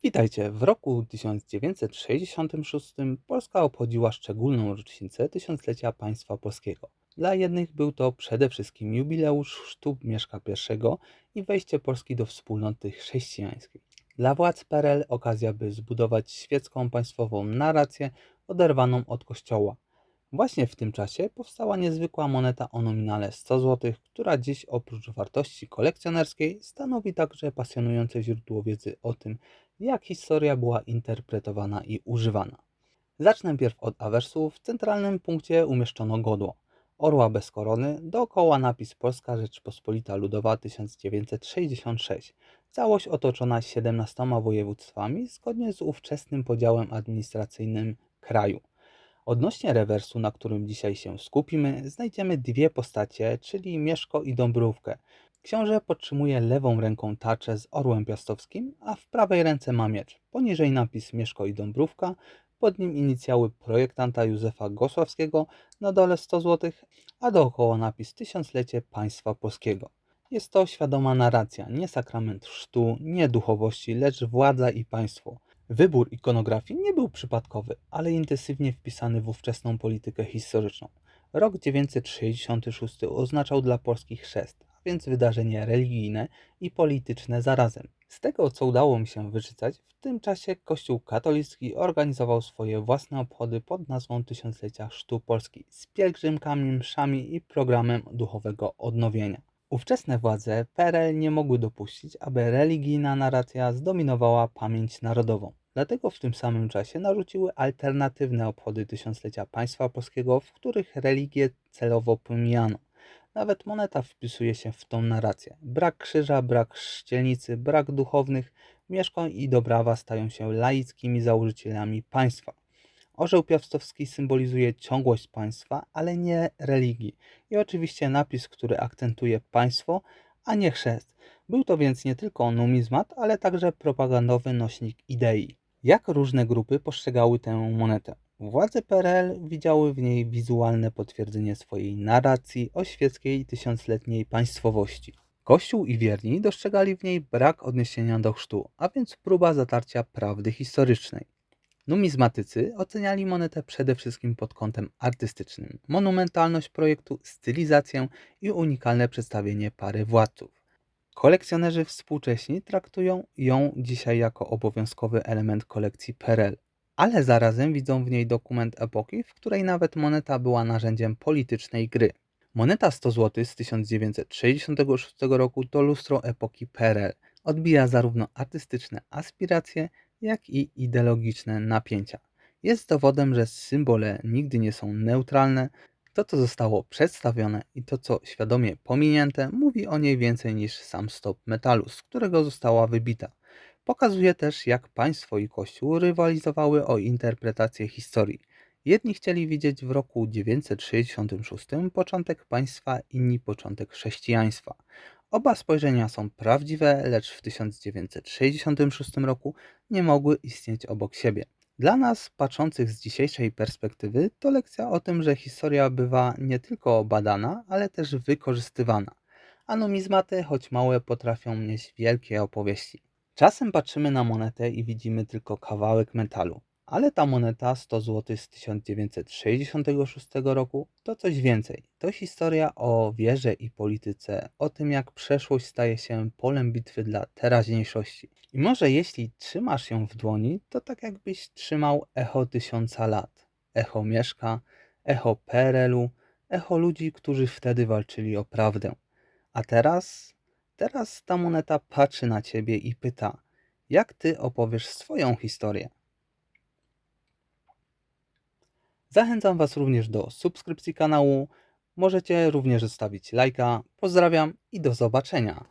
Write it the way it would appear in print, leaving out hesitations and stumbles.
Witajcie. W roku 1966 Polska obchodziła szczególną rocznicę tysiąclecia państwa polskiego. Dla jednych był to przede wszystkim jubileusz chrztu Mieszka I i wejście Polski do wspólnoty chrześcijańskiej. Dla władz PRL okazja, by zbudować świecką państwową narrację oderwaną od kościoła. Właśnie w tym czasie powstała niezwykła moneta o nominale 100 zł, która dziś oprócz wartości kolekcjonerskiej stanowi także pasjonujące źródło wiedzy o tym, jak historia była interpretowana i używana. Zacznę pierw od awersu. W centralnym punkcie umieszczono godło. Orła bez korony, dookoła napis Polska Rzeczpospolita Ludowa 1966. Całość otoczona 17 województwami zgodnie z ówczesnym podziałem administracyjnym kraju. Odnośnie rewersu, na którym dzisiaj się skupimy, znajdziemy dwie postacie, czyli Mieszko i Dąbrówkę. Książę podtrzymuje lewą ręką tarczę z orłem piastowskim, a w prawej ręce ma miecz. Poniżej napis Mieszko i Dąbrówka, pod nim inicjały projektanta Józefa Gosławskiego, na dole 100 zł, a dookoła napis Tysiąclecie Państwa Polskiego. Jest to świadoma narracja, nie sakrament chrztu, nie duchowości, lecz władza i państwo. Wybór ikonografii nie był przypadkowy, ale intensywnie wpisany w ówczesną politykę historyczną. Rok 966 oznaczał dla Polski chrzest, a więc wydarzenie religijne i polityczne zarazem. Z tego, co udało mi się wyczytać, w tym czasie Kościół katolicki organizował swoje własne obchody pod nazwą Tysiąclecia Chrztu Polski z pielgrzymkami, mszami i programem duchowego odnowienia. Ówczesne władze PRL nie mogły dopuścić, aby religijna narracja zdominowała pamięć narodową. Dlatego w tym samym czasie narzuciły alternatywne obchody tysiąclecia państwa polskiego, w których religię celowo pomijano. Nawet moneta wpisuje się w tą narrację. Brak krzyża, brak chrzcielnicy, brak duchownych, Mieszko i Dobrawa stają się laickimi założycielami państwa. Orzeł piastowski symbolizuje ciągłość państwa, ale nie religii. I oczywiście napis, który akcentuje państwo, a nie chrzest. Był to więc nie tylko numizmat, ale także propagandowy nośnik idei. Jak różne grupy postrzegały tę monetę? Władze PRL widziały w niej wizualne potwierdzenie swojej narracji o świeckiej tysiącletniej państwowości. Kościół i wierni dostrzegali w niej brak odniesienia do chrztu, a więc próba zatarcia prawdy historycznej. Numizmatycy oceniali monetę przede wszystkim pod kątem artystycznym, monumentalność projektu, stylizację i unikalne przedstawienie pary władców. Kolekcjonerzy współcześni traktują ją dzisiaj jako obowiązkowy element kolekcji PRL, ale zarazem widzą w niej dokument epoki, w której nawet moneta była narzędziem politycznej gry. Moneta 100 zł z 1966 roku to lustro epoki PRL. Odbija zarówno artystyczne aspiracje, jak i ideologiczne napięcia. Jest dowodem, że symbole nigdy nie są neutralne. To, co zostało przedstawione i to, co świadomie pominięte, mówi o niej więcej niż sam stop metalu, z którego została wybita. Pokazuje też, jak państwo i kościół rywalizowały o interpretację historii. Jedni chcieli widzieć w roku 966 początek państwa, inni początek chrześcijaństwa. Oba spojrzenia są prawdziwe, lecz w 1966 roku nie mogły istnieć obok siebie. Dla nas, patrzących z dzisiejszej perspektywy, to lekcja o tym, że historia bywa nie tylko badana, ale też wykorzystywana. A numizmaty, choć małe, potrafią nieść wielkie opowieści. Czasem patrzymy na monetę i widzimy tylko kawałek metalu. Ale ta moneta 100 zł z 1966 roku to coś więcej. To historia o wierze i polityce, o tym jak przeszłość staje się polem bitwy dla teraźniejszości. I może jeśli trzymasz ją w dłoni, to tak jakbyś trzymał echo 1000 lat. Echo Mieszka, echo PRL-u, echo ludzi, którzy wtedy walczyli o prawdę. A teraz ta moneta patrzy na ciebie i pyta, jak ty opowiesz swoją historię? Zachęcam Was również do subskrypcji kanału. Możecie również zostawić lajka. Pozdrawiam i do zobaczenia.